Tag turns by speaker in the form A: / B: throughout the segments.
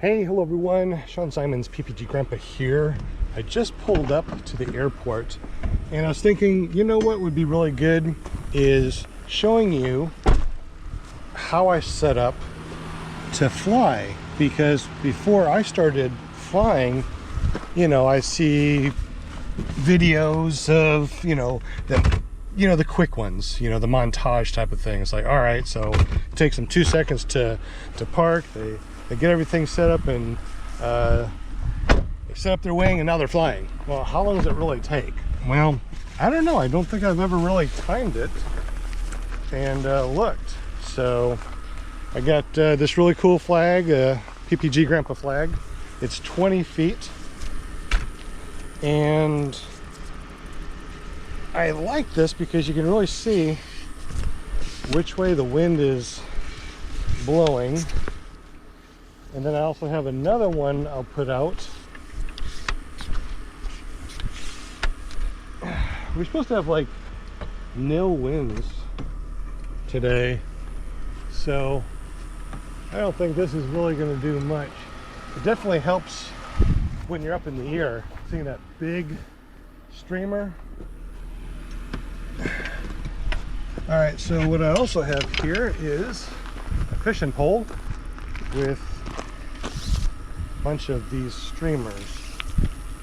A: Hey, hello everyone. Symons, PPG Grandpa here. I just pulled up to the airport and I was thinking, you know what would be really good is showing you how I set up to fly, because before I started flying, I see videos of, the quick ones, the montage type of thing. It's like, all right, so it takes them 2 seconds to park. They get everything set up and they set up their wing and now they're flying. Well, how long does it really take? Well, I don't know. I don't think I've ever really timed it and looked. So I got this really cool flag, PPG Grandpa flag. It's 20 feet. And I like this because you can really see which way the wind is blowing. And then I also have another one I'll put out. We're supposed to have like nil winds today, so I don't think this is really going to do much. It definitely helps when you're up in the air, seeing that big streamer. All right, so what I also have here is a fishing pole with a bunch of these streamers.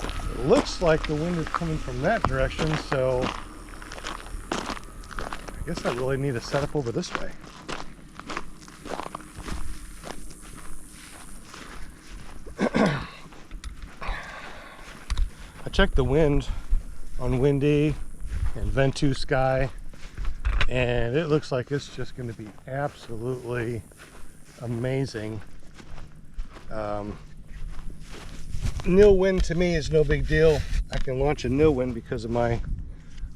A: It looks like the wind is coming from that direction, so I guess I really need to set up over this way. I checked the wind on Windy and Ventu Sky, and it looks like it's just going to be absolutely amazing. Nil wind to me is no big deal. I can launch a nil wind because of my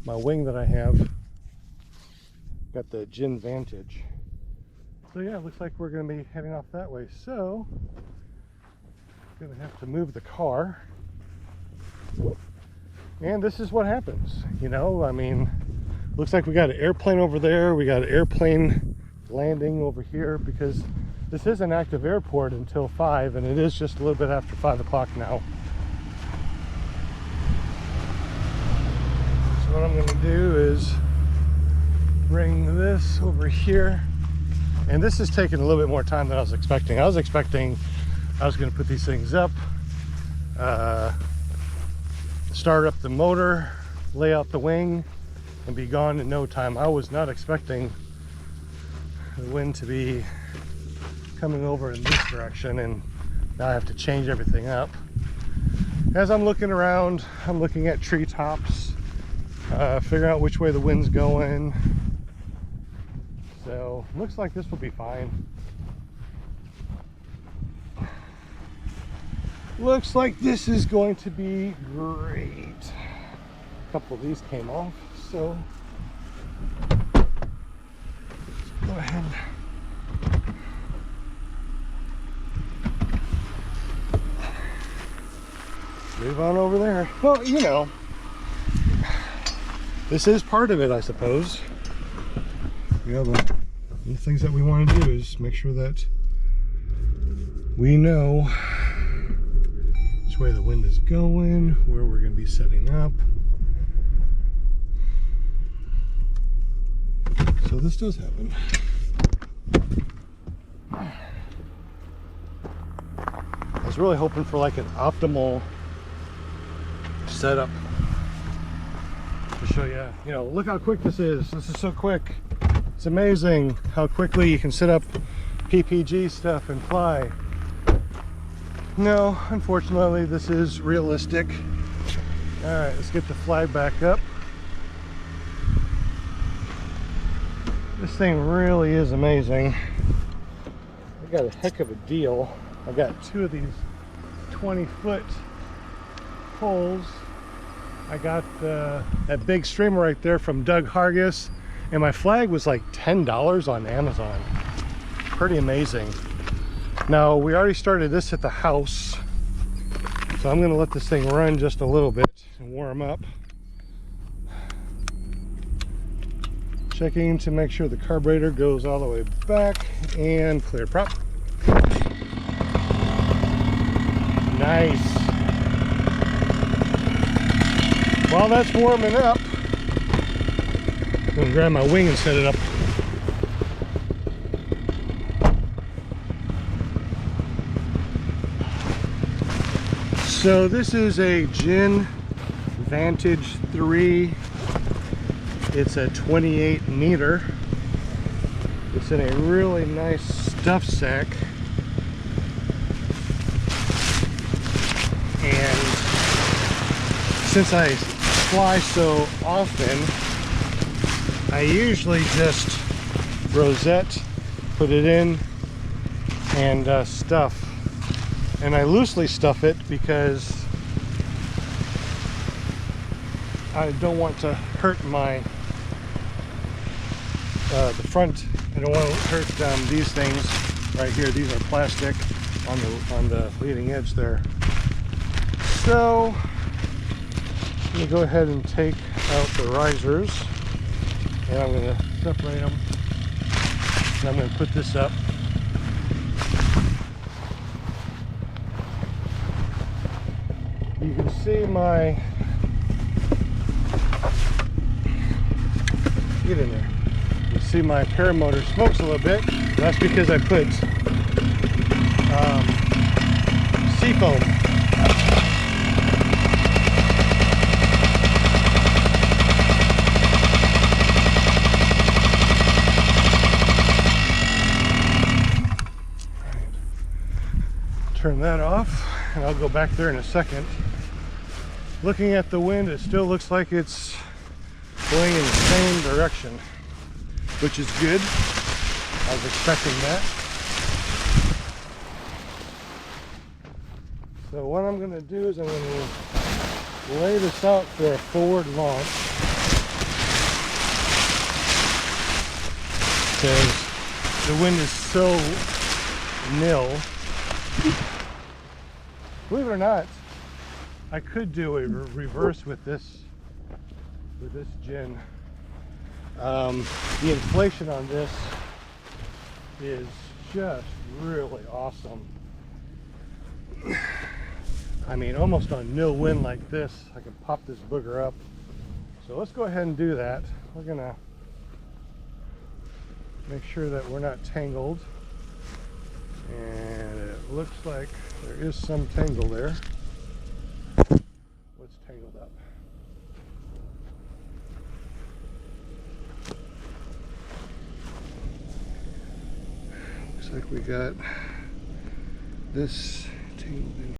A: wing that I have. Got the Gin Vantage. So yeah, it looks like we're going to be heading off that way. So I'm going to have to move the car. And this is what happens, looks like we got an airplane over there. We got an airplane landing over here because this is an active airport until 5, and it is just a little bit after 5 o'clock now. So what I'm going to do is bring this over here. And this is taking a little bit more time than I was expecting. I was expecting I was going to put these things up, start up the motor, lay out the wing, and be gone in no time. I was not expecting the wind to be coming over in this direction, and now I have to change everything up. As I'm looking around, I'm looking at treetops, figuring out which way the wind's going. So looks like this will be fine. Looks like this is going to be great. A couple of these came off, so let's go ahead. Move on over there. Well, this is part of it, I suppose. The things that we want to do is make sure that we know which way the wind is going, where we're going to be setting up. So this does happen. I was really hoping for like an optimal setup to show you, look how quick this is. This is so quick. It's amazing how quickly you can set up PPG stuff and fly. No, unfortunately, this is realistic. All right, let's get the flag back up. This thing really is amazing. I got a heck of a deal. I got 2 of these 20-foot poles. I got that big streamer right there from Doug Hargis, and my flag was like $10 on Amazon. Pretty amazing. Now, we already started this at the house, so I'm gonna let this thing run just a little bit and warm up. Checking to make sure the carburetor goes all the way back, and clear prop. Nice. While that's warming up, I'm gonna grab my wing and set it up. So this is a Gin Vantage 3. It's a 28 meter. It's in a really nice stuff sack. And since I fly so often, I usually just rosette, put it in, and stuff. And I loosely stuff it because I don't want to hurt my the front. I don't want to hurt these things right here. These are plastic on the leading edge there. So I'm going to go ahead and take out the risers, and I'm going to separate them, and I'm going to put this up. You can see my, get in there. You see my paramotor smokes a little bit. That's because I put seafoam. Turn that off, and I'll go back there in a second. Looking at the wind, it still looks like it's going in the same direction, which is good. I was expecting that. So what I'm going to do is I'm going to lay this out for a forward launch, because the wind is so nil. Believe it or not, I could do a reverse with this gin. The inflation on this is just really awesome. I mean, almost on nil wind like this, I can pop this booger up. So let's go ahead and do that. We're gonna make sure that we're not tangled. And it looks like there is some tangle there. What's tangled up? Looks like we got this tangled in